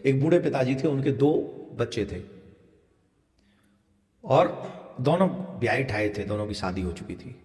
एक बूढ़े पिताजी थे, उनके 2 बच्चे थे और दोनों ब्याह ठाए थे, दोनों की शादी हो चुकी थी।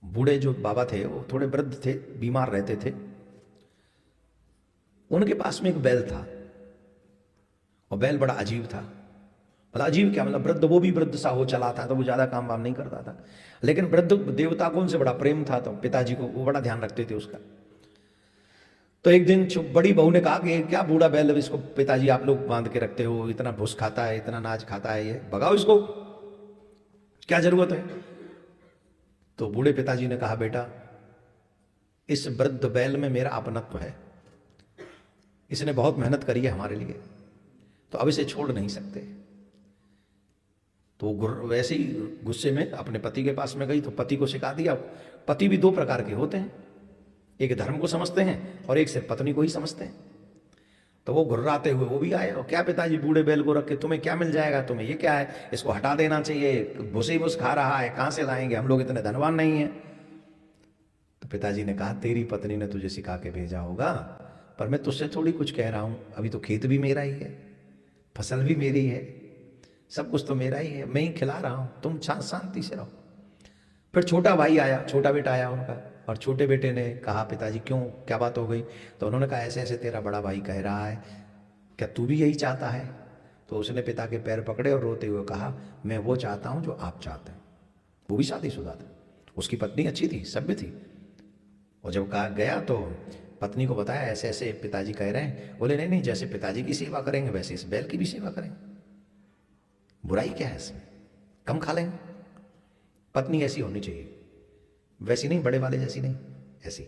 बूढ़े जो बाबा थे वो थोड़े वृद्ध थे, बीमार रहते थे। उनके पास में एक बैल था और बैल बड़ा अजीब था। मतलब अजीब क्या, मतलब वृद्ध, वो भी वृद्ध सा हो चला था, तो वो ज्यादा काम वाम नहीं करता था, लेकिन वृद्ध देवता को उनसे बड़ा प्रेम था, तो पिताजी को वो बड़ा ध्यान रखते थे उसका। तो एक दिन बड़ी बहू ने कहा कि क्या बूढ़ा बैल, इसको पिताजी आप लोग बांध के रखते हो, इतना भूस खाता है, इतना नाच खाता है, ये भगाओ इसको, क्या जरूरत है। तो बूढ़े पिताजी ने कहा, बेटा इस वृद्ध बैल में मेरा अपनत्व है, इसने बहुत मेहनत करी है हमारे लिए, तो अब इसे छोड़ नहीं सकते। तो वैसे ही गुस्से में अपने पति के पास में गई, तो पति को सिखा दिया। पति भी 2 प्रकार के होते हैं, एक धर्म को समझते हैं और एक सिर्फ पत्नी को ही समझते हैं। तो वो घुर्राते हुए वो भी आए, और क्या पिताजी बूढ़े बैल को रख के तुम्हें क्या मिल जाएगा, तुम्हें ये क्या है, इसको हटा देना चाहिए, भूसे भूस खा रहा है, कहां से लाएंगे, हम लोग इतने धनवान नहीं है। तो पिताजी ने कहा, तेरी पत्नी ने तुझे सिखा के भेजा होगा, पर मैं तुझसे थोड़ी कुछ कह रहा हूं, अभी तो खेत भी मेरा ही है, फसल भी मेरी है, सब कुछ तो मेरा ही है, मैं ही खिला रहा हूं, तुम शांति से रहो। फिर छोटा भाई आया, छोटा बेटा आया उनका, और छोटे बेटे ने कहा, पिताजी क्यों, क्या बात हो गई। तो उन्होंने कहा, ऐसे ऐसे तेरा बड़ा भाई कह रहा है, क्या तू भी यही चाहता है। तो उसने पिता के पैर पकड़े और रोते हुए कहा, मैं वो चाहता हूं जो आप चाहते हैं। वो भी शादीशुदा था, उसकी पत्नी अच्छी थी, सभ्य थी। और जब कहा गया तो पत्नी को बताया, ऐसे ऐसे पिताजी कह रहे हैं। बोले, नहीं नहीं, जैसे पिताजी की सेवा करेंगे वैसे इस बैल की भी सेवा करेंगे, बुराई क्या है इसमें, कम खा लेंगे। पत्नी ऐसी होनी चाहिए, वैसी नहीं, बड़े वाले जैसी नहीं, ऐसी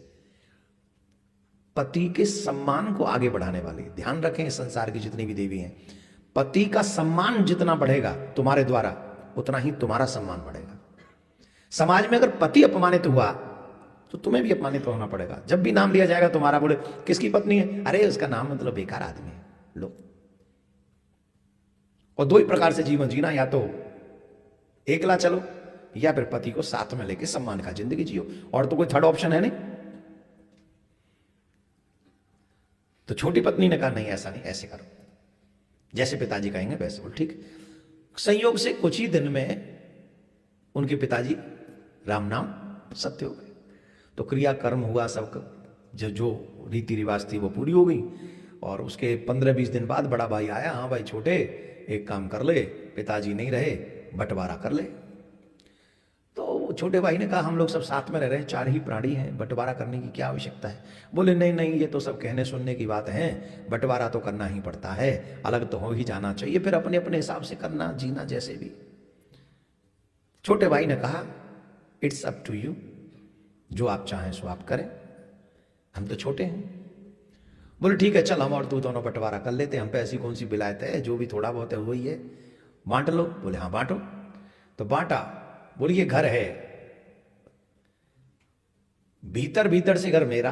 पति के सम्मान को आगे बढ़ाने वाली। ध्यान रखें, संसार की जितनी भी देवी हैं, पति का सम्मान जितना बढ़ेगा तुम्हारे द्वारा, उतना ही तुम्हारा सम्मान बढ़ेगा। समाज में अगर पति अपमानित हुआ तो तुम्हें भी अपमानित होना पड़ेगा। जब भी नाम लिया जाएगा तुम्हारा, बोले किसकी पत्नी है, अरे उसका नाम मतलब बेकार आदमी है, लो। और 2 ही प्रकार से जीवन जीना, या तो एकला चलो या फिर पति को साथ में लेके सम्मान का जिंदगी जियो, और तो कोई थर्ड ऑप्शन है नहीं। तो छोटी पत्नी ने कहा, नहीं ऐसा नहीं, ऐसे करो जैसे पिताजी कहेंगे वैसे। बोल ठीक। संयोग से कुछ ही दिन में उनके पिताजी राम नाम सत्य हो गए। तो क्रिया कर्म हुआ, सब जो रीति रिवाज थी वो पूरी हो गई। और उसके 15-20 दिन बाद बड़ा भाई आया, हाँ भाई छोटे, एक काम कर ले, पिताजी नहीं रहे, बंटवारा कर ले। तो छोटे भाई ने कहा, हम लोग सब साथ में रह रहे हैं, 4 ही प्राणी हैं, बंटवारा करने की क्या आवश्यकता है। बोले, नहीं नहीं, ये तो सब कहने सुनने की बात है, बंटवारा तो करना ही पड़ता है, अलग तो हो ही जाना चाहिए, फिर अपने अपने हिसाब से करना, जीना जैसे भी। छोटे भाई ने कहा, इट्स अप टू यू, जो आप चाहें सो आप करें, हम तो छोटे हैं। बोले ठीक है, चल हम और तू दोनों बंटवारा कर लेते हैं, हम पे ऐसी कौन सी विलायत है, जो भी थोड़ा बहुत है वही है, बांट लो। बोले हाँ बांटो। तो बांटा। बोले ये घर है, भीतर भीतर से घर मेरा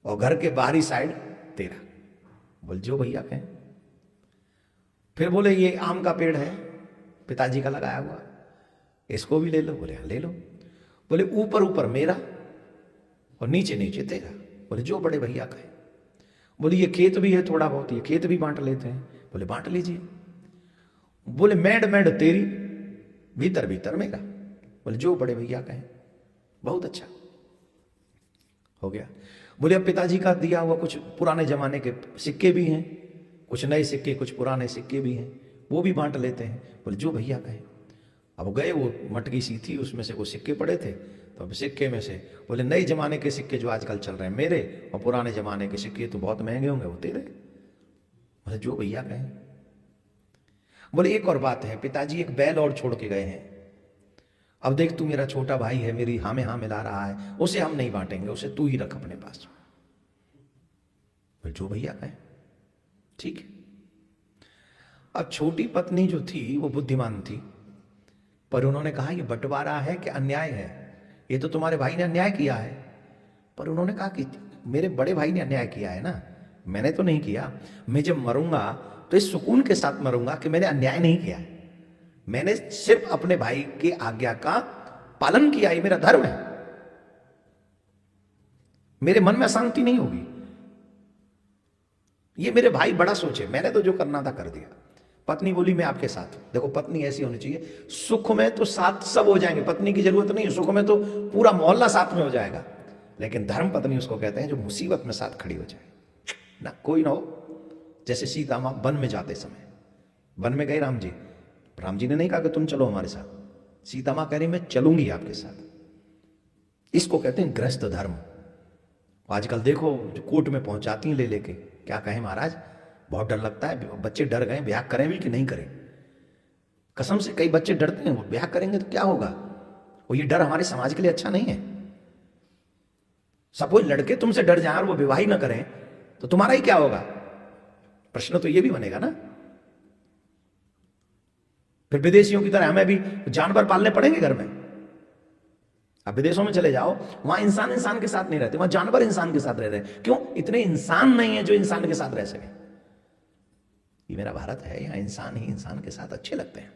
और घर के बाहरी साइड तेरा। बोल जो भैया कहें। फिर बोले ये आम का पेड़ है, पिताजी का लगाया हुआ, इसको भी ले लो। बोले हाँ ले लो। बोले ऊपर ऊपर मेरा और नीचे नीचे तेरा। बोले जो बड़े भैया कहे। बोले ये खेत भी है थोड़ा बहुत, ये खेत भी बांट लेते हैं। बोले बांट लीजिए। बोले मेड मेड तेरी, भीतर भीतर मेरा। बोले जो बड़े भैया कहे। बहुत अच्छा हो गया। बोले अब पिताजी का दिया हुआ कुछ पुराने जमाने के सिक्के भी हैं, कुछ नए सिक्के, कुछ पुराने सिक्के भी हैं, वो भी बांट लेते हैं। बोले जो भैया कहे। अब गए, वो मटकी सी थी, उसमें से वो सिक्के पड़े थे, तो अब सिक्के में से बोले नए जमाने के सिक्के जो आजकल चल रहे हैं मेरे, और पुराने जमाने के सिक्के तो बहुत महंगे होंगे, वो तेरे। बोले जो भैया कहे। बोले एक और बात है, पिताजी एक बैल और छोड़ के गए हैं, अब देख तू मेरा छोटा भाई है, मेरी हाँ में हाँ मिला रहा है, उसे हम नहीं बांटेंगे, उसे तू ही रख अपने पास। बोले जो भैया कहे। ठीक है। अब छोटी पत्नी जो थी वो बुद्धिमान थी, पर उन्होंने कहा ये बंटवारा है कि अन्याय है, ये तो तुम्हारे भाई ने अन्याय किया है। पर उन्होंने कहा कि मेरे बड़े भाई ने अन्याय किया है ना, मैंने तो नहीं किया। मैं जब मरूंगा तो इस सुकून के साथ मरूंगा कि मैंने अन्याय नहीं किया है, मैंने सिर्फ अपने भाई की आज्ञा का पालन किया, ये मेरा धर्म है, मेरे मन में अशांति नहीं होगी। ये मेरे भाई बड़ा सोचे, मैंने तो जो करना था कर दिया। पत्नी बोली मैं आपके साथ हूं। देखो पत्नी ऐसी होनी चाहिए, सुख में तो साथ सब हो जाएंगे, पत्नी की जरूरत नहीं है, सुख में तो पूरा मोहल्ला साथ में हो जाएगा, लेकिन धर्म पत्नी उसको कहते हैं जो मुसीबत में साथ खड़ी हो जाए ना, कोई ना हो। जैसे सीता मां वन में जाते समय, वन में गए राम जी ने नहीं कहा कि तुम चलो हमारे साथ, सीता मां कह रही मैं चलूंगी आपके साथ। इसको कहते हैं गृहस्थ धर्म। आजकल देखो जो कोर्ट में पहुंचाती हैं ले लेके, क्या कहें महाराज, बहुत डर लगता है, बच्चे डर गए, ब्याह करें भी कि नहीं करें। कसम से कई बच्चे डरते हैं, वो ब्याह करेंगे तो क्या होगा, वो ये डर हमारे समाज के लिए अच्छा नहीं है। सपोज लड़के तुमसे डर जाए और वो विवाह ही ना करें तो तुम्हारा ही क्या होगा, प्रश्न तो ये भी बनेगा ना। फिर विदेशियों की तरह हमें भी जानवर पालने पड़ेंगे घर में। अब विदेशों में चले जाओ, वहां इंसान इंसान के साथ नहीं रहते, वहां जानवर इंसान के साथ रह रहे हैं। क्यों? इतने इंसान नहीं है जो इंसान के साथ रह सके। ये मेरा भारत है, यहां इंसान ही इंसान के साथ अच्छे लगते हैं।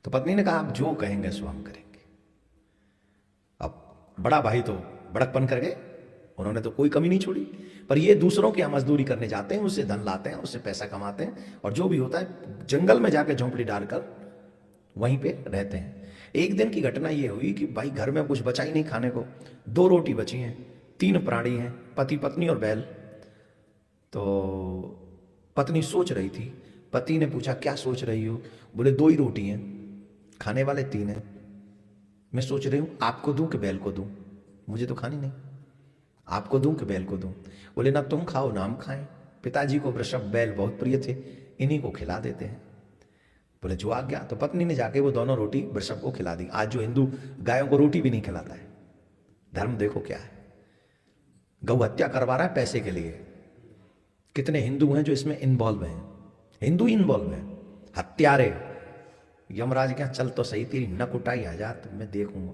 तो पत्नी ने कहा आप जो कहेंगे सो हम करेंगे। अब बड़ा भाई तो बड़कपन कर गए, उन्होंने तो कोई कमी नहीं छोड़ी, पर ये दूसरों की मजदूरी करने जाते हैं, उससे धन लाते हैं, उससे पैसा कमाते हैं, और जो भी होता है जंगल में जाकर झोंपड़ी डालकर वहीं पे रहते हैं। एक दिन की घटना ये हुई कि भाई घर में कुछ बचा ही नहीं खाने को, 2 रोटी बची हैं, 3 प्राणी हैं, पति पत्नी और बैल। तो पत्नी सोच रही थी, पति ने पूछा क्या सोच रही हो? बोले 2 ही रोटी हैं, खाने वाले 3 हैं, मैं सोच रही हूं आपको दूं कि बैल को दूं, मुझे तो खानी नहीं, आपको दूं कि बैल को दूं? बोले ना तुम खाओ ना हम खाएं, पिताजी को वृषभ बैल बहुत प्रिय थे, इन्हीं को खिला देते हैं। बोले जो आ गया। तो पत्नी ने जाके वो दोनों रोटी वृषभ को खिला दी। आज जो हिंदू गायों को रोटी भी नहीं खिलाता है, धर्म देखो क्या है, गौ हत्या करवा रहा है पैसे के लिए। कितने हिंदू हैं जो इसमें इन्वॉल्व हैं, हिंदू इन्वॉल्व हैं, हत्यारे। यमराज क्या चल तो सही, तेरी नक उठाई आ जा तो मैं देखूंगा।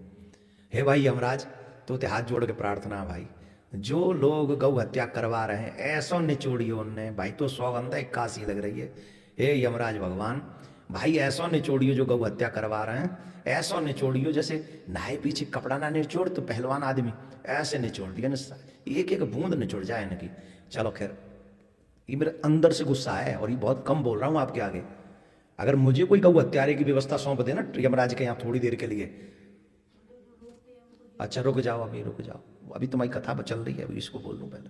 हे भाई यमराज, तो ते हाथ जोड़ के प्रार्थना भाई, जो लोग गौ हत्या करवा रहे हैं ऐसा निचोड़ियो उनने भाई, तो सौगंधा 81 लग रही है। हे यमराज भगवान भाई, ऐसा निचोड़ियो जो गौ हत्या करवा रहे हैं, ऐसा निचोड़ियो जैसे नहाए पीछे कपड़ा ना निचोड़ तो पहलवान आदमी ऐसे निचोड़ दिया ना, एक एक बूंद निचोड़ जाए इनकी। चलो खैर, ये मेरे अंदर से गुस्सा है और ये बहुत कम बोल रहा हूं आपके आगे। अगर मुझे कोई गौ हत्यारे की व्यवस्था सौंप दे ना यमराज के यहाँ थोड़ी देर के लिए, अच्छा रुक जाओ, अभी रुक जाओ, अभी तुम्हारी कथा चल रही है, अभी इसको बोल लूं पहले।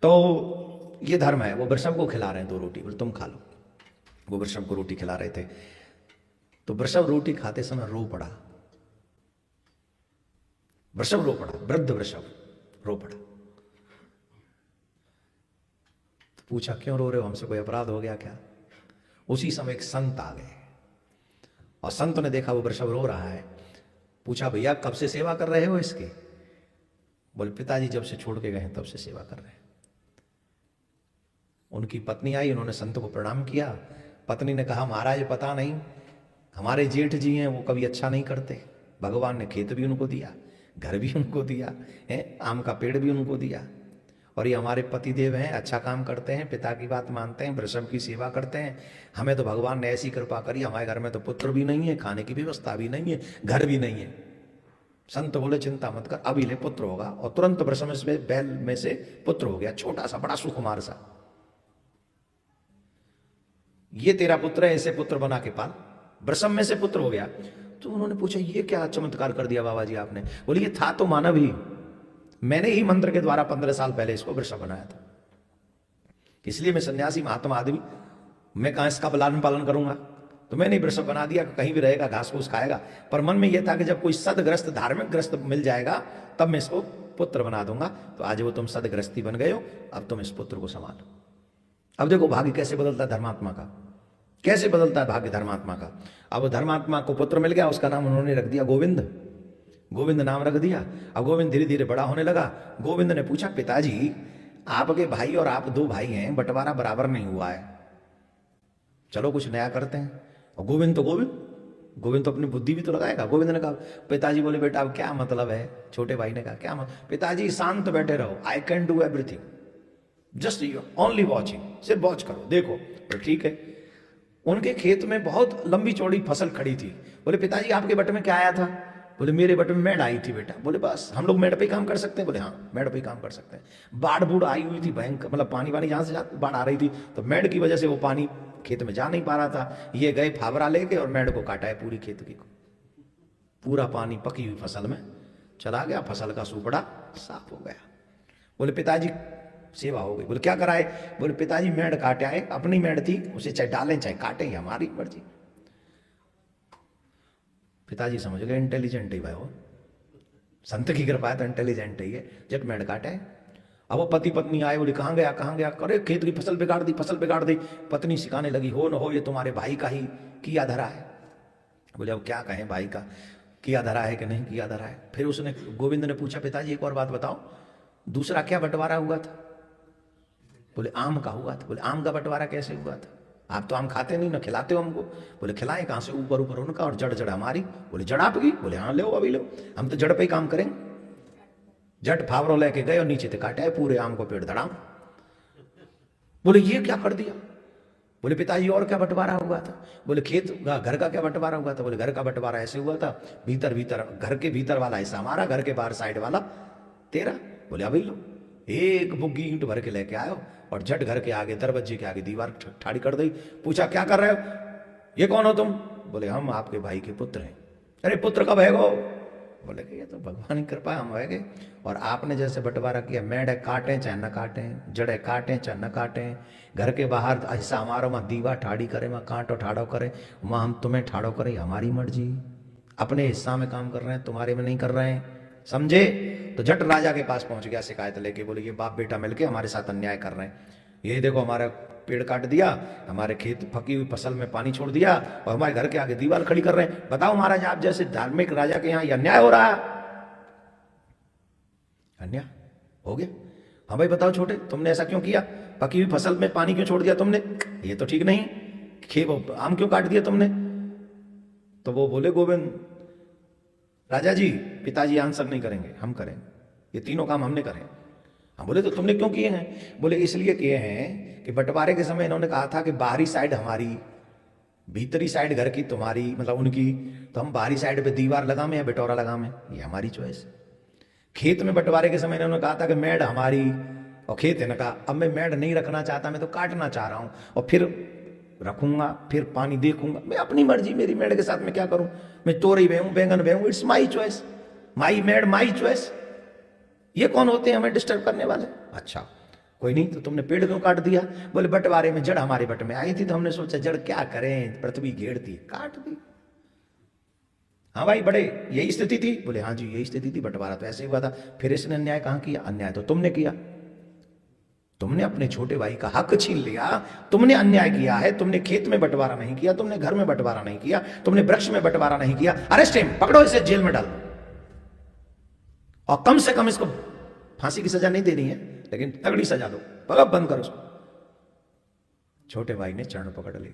तो ये धर्म है। वो वृषभ को खिला रहे हैं 2 रोटी, बोले तुम खा लो। वो वृषभ को रोटी खिला रहे थे, तो वृषभ रोटी खाते समय रो पड़ा, वृषभ रो पड़ा, वृद्ध वृषभ रो पड़ा। तो पूछा क्यों रो रहे हो, हमसे कोई अपराध हो गया क्या? उसी समय एक संत आ गए और संत ने देखा वो वृषभ रो रहा है, पूछा भैया कब से सेवा कर रहे हो इसकी? बोले पिताजी जब से छोड़ के गए हैं तब से सेवा कर रहे हैं। उनकी पत्नी आई, उन्होंने संत को प्रणाम किया। पत्नी ने कहा महाराज पता नहीं, हमारे जेठ जी हैं वो कभी अच्छा नहीं करते, भगवान ने खेत भी उनको दिया, घर भी उनको दिया है, आम का पेड़ भी उनको दिया, और ये हमारे पतिदेव हैं, अच्छा काम करते हैं, पिता की बात मानते हैं, वृषभ की सेवा करते हैं। हमें तो भगवान ने ऐसी कृपा करी, हमारे घर में तो पुत्र भी नहीं है, खाने की व्यवस्था भी नहीं है, घर भी नहीं है। संत बोले चिंता मत कर, अभी ले पुत्र होगा, और तुरंत वृषभ में बैल में से पुत्र हो गया, छोटा सा बड़ा सुकुमार सा। ये तेरा पुत्र है, ऐसे पुत्र बना के पाल। वृषभ में से पुत्र हो गया। तो उन्होंने पूछा ये क्या चमत्कार कर दिया बाबा जी आपने? बोले ये था तो मानव ही, मैंने ही मंत्र के द्वारा 15 साल पहले इसको वृषभ बनाया था, इसलिए मैं सन्यासी महात्मा आदमी, मैं कहां इसका लालन पालन करूंगा? तो मैंने वृषभ बना दिया, कहीं भी रहेगा, घास फूस खाएगा। पर मन में यह था कि जब कोई सदग्रस्त धार्मिक ग्रस्त मिल जाएगा तब मैं इसको पुत्र बना दूंगा। तो आज वो तुम सदग्रस्ती बन गए हो, अब तुम इस पुत्र को संभालो। अब देखो भाग्य कैसे बदलता है धर्मात्मा का, कैसे बदलता है भाग्य धर्मात्मा का। अब धर्मात्मा को पुत्र मिल गया, उसका नाम उन्होंने रख दिया गोविंद, गोविंद नाम रख दिया। अब गोविंद धीरे धीरे बड़ा होने लगा। गोविंद ने पूछा पिताजी आपके भाई और आप 2 भाई हैं, बंटवारा बराबर नहीं हुआ है, चलो कुछ नया करते हैं। और गोविंद तो अपनी बुद्धि भी तो लगाएगा। गोविंद ने कहा पिताजी बोले बेटा अब क्या मतलब है? छोटे भाई ने कहा क्या मतलब? पिताजी शांत बैठे रहो, I can do everything, just you only watching, सिर्फ वॉच करो, देखो। तो ठीक है। उनके खेत में बहुत लंबी चौड़ी फसल खड़ी थी। बोले पिताजी आपके बट में क्या आया था? बोले मेरे बट में मेड आई थी बेटा। बोले बस हम लोग मेड पे ही काम कर सकते हैं? बोले हाँ मेड पे ही काम कर सकते हैं। बाढ़ बूढ़ आई हुई थी भयंकर, मतलब पानी वानी जहाँ से बाढ़ आ रही थी, तो मेड की वजह से वो पानी खेत में जा नहीं पा रहा था। ये गए फावरा लेके और मेड को काटा है पूरी खेत की को। पूरा पानी पकी हुई फसल में चला गया, फसल का सुपड़ा साफ हो गया। बोले पिताजी सेवा हो गई। बोले क्या कराए? बोले पिताजी मेड काटे आए, अपनी मेड थी, उसे चाहे डालें चाहे काटें, हमारी मर्जी। पिताजी समझ गए इंटेलिजेंट ही भाई, वो संत की कृपा है तो इंटेलिजेंट ही है। जट मेड काटे। अब वो पति पत्नी आए, बोले कहाँ गया कहाँ गया? करे खेत की फसल बिगाड़ दी, फसल बिगाड़ दी। पत्नी सिखाने लगी, हो न हो ये तुम्हारे भाई का ही किया धरा है। बोले अब क्या कहें, भाई का किया धरा है कि नहीं किया धरा है। फिर उसने गोविंद ने पूछा पिताजी एक और बात बताओ, दूसरा क्या बंटवारा हुआ था? बोले आम का हुआ था। बोले आम का बंटवारा कैसे हुआ था? आप तो आम खाते नहीं ना, खिलाते हो हमको। बोले खिलाएं कहाँ से, ऊपर ऊपर उनका और जड़ जड़ हमारी। बोले जड़ आपकी? बोले हाँ लो अभी लो, हम तो जड़ पे ही काम करेंगे। जट फावरों लेके गए और नीचे से काटे पूरे आम को पेड़ धड़ाम। बोले ये क्या कर दिया? बोले पिताजी और क्या बंटवारा हुआ था? बोले खेत का घर का क्या बंटवारा हुआ था? बोले घर का बंटवारा ऐसे हुआ था, भीतर भीतर घर के भीतर वाला हिस्सा हमारा, घर के बाहर साइड वाला तेरा। बोले अभी लो। एक बुग्गी ईंट भर के लेके आयो और झट घर के आगे दरवाजे के आगे दीवार ठाड़ी कर दी। पूछा क्या कर रहे हो? ये कौन हो तुम? बोले हम आपके भाई के पुत्र हैं। अरे पुत्र कब है गो? बोले ये तो भगवान की कृपा हम है गए। और आपने जैसे बंटवारा किया, मेढ़ काटें चाहे न काटें, जड़े काटें चाहे न काटें, घर के बाहर हिस्सा हमारा, वहाँ दीवार ठाड़ी करे, वहाँ कांटो ठाड़ो करे, वहाँ हम तुम्हें ठाड़ो करे, हमारी मर्जी। अपने हिस्सा में काम कर रहे हैं, तुम्हारे में नहीं कर रहे हैं, समझे? तो झट राजा के पास पहुंच गया शिकायत लेके। बोले ये बाप बेटा मिलके हमारे साथ अन्याय कर रहे हैं, ये देखो हमारा पेड़ काट दिया, हमारे खेत फकी हुई फसल में पानी छोड़ दिया और हमारे घर के आगे दीवार खड़ी कर रहे हैं। बताओ महाराज, आप जैसे धार्मिक राजा के यहाँ अन्याय हो रहा है? अन्याय हो गया? हाँ भाई बताओ छोटे, तुमने ऐसा क्यों किया? पकी हुई फसल में पानी क्यों छोड़ दिया तुमने? ये तो ठीक नहीं। खेत आम क्यों काट दिया तुमने? तो वो बोले गोविंद राजा जी, पिताजी आंसर नहीं करेंगे, हम करेंगे, ये तीनों काम हमने करे। हम बोले तो तुमने क्यों किए हैं? बोले इसलिए किए हैं कि बंटवारे के समय इन्होंने कहा था कि बाहरी साइड हमारी, भीतरी साइड घर की तुम्हारी, मतलब उनकी, तो हम बाहरी साइड पे दीवार लगावे या बिटौरा लगावे, ये हमारी चॉइस। खेत में बंटवारे के समय इन्होंने कहा था कि मेड़ हमारी और खेत है ना, कहा अब मैं मेड़ नहीं रखना चाहता, मैं तो काटना चाह रहा हूं और फिर रखूंगा, फिर पानी देखूंगा, मैं अपनी मर्जी, मेरी मेड़ के साथ मैं क्या करूं? मैं तोरई बेहूं, बैंगन बेहूं, इट्स माई चॉइस, माई मेड़ माई चॉइस। ये कौन होते हैं हमें डिस्टर्ब करने वाले? अच्छा कोई नहीं, तो तुमने पेड़ क्यों काट दिया? बोले बंटवारे में जड़ हमारे बट में आई थी, तो हमने सोचा जड़ क्या करें, पृथ्वी घेरती, काट दी। हाँ भाई बड़े, यही स्थिति थी? बोले हाँ जी यही स्थिति थी, बंटवारा तो ऐसे ही हुआ था। फिर इसने अन्याय कहां किया? अन्याय तो तुमने किया, तुमने अपने छोटे भाई का हक छीन लिया, तुमने अन्याय किया है। तुमने खेत में बंटवारा नहीं किया, तुमने घर में बंटवारा नहीं किया, तुमने वृक्ष में बंटवारा नहीं किया। अरेस्ट हिम, पकड़ो इसे, जेल में डालो, और कम से कम इसको फांसी की सजा नहीं देनी है, लेकिन तगड़ी सजा दो, पग बंद करो उसको। छोटे भाई ने चरण पकड़ ली,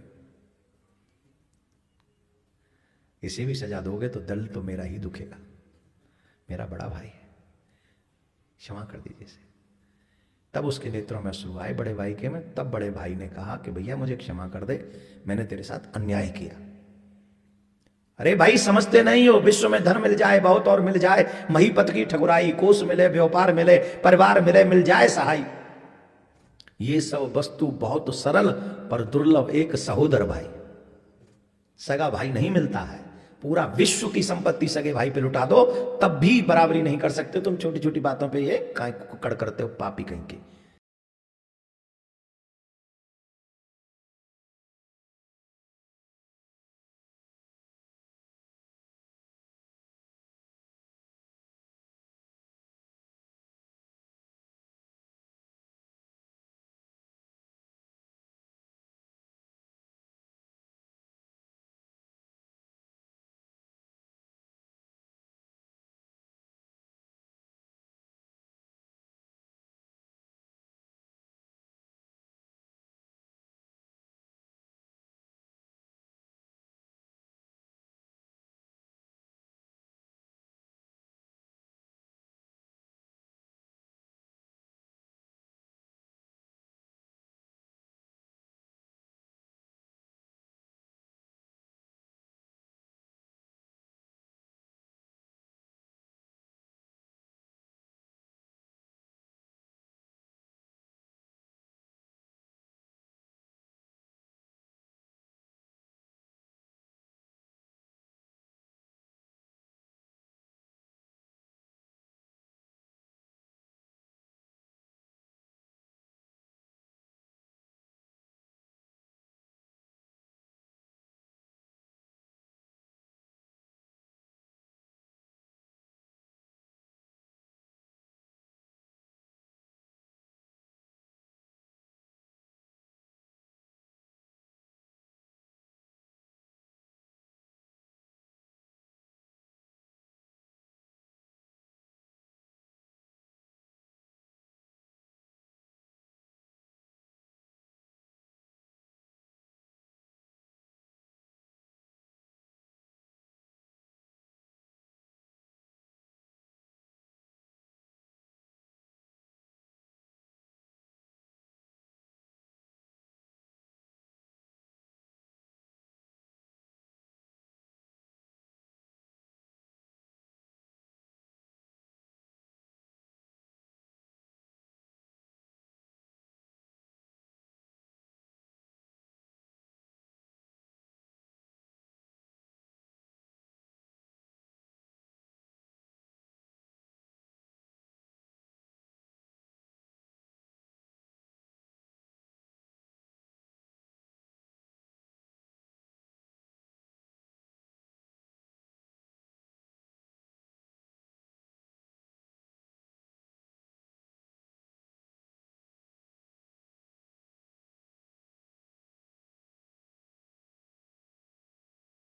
इसे भी सजा दोगे तो दल तो मेरा ही दुखेगा, मेरा बड़ा भाई है, क्षमा कर दीजिए इसे। तब उसके नेत्रों में अश्रु आए बड़े भाई के में। तब बड़े भाई ने कहा कि भैया मुझे क्षमा कर दे, मैंने तेरे साथ अन्याय किया। अरे भाई समझते नहीं हो, विश्व में धन मिल जाए बहुत और मिल जाए महीपत की ठकुराई, कोष मिले व्यापार मिले परिवार मिले, मिल जाए सहाय, ये सब वस्तु बहुत सरल पर दुर्लभ, एक सहोदर भाई, सगा भाई नहीं मिलता है। पूरा विश्व की संपत्ति सगे भाई पे लुटा दो तब भी बराबरी नहीं कर सकते तुम। छोटी छोटी बातों पे ये काय कुकड़ करते हो, पापी कहीं के।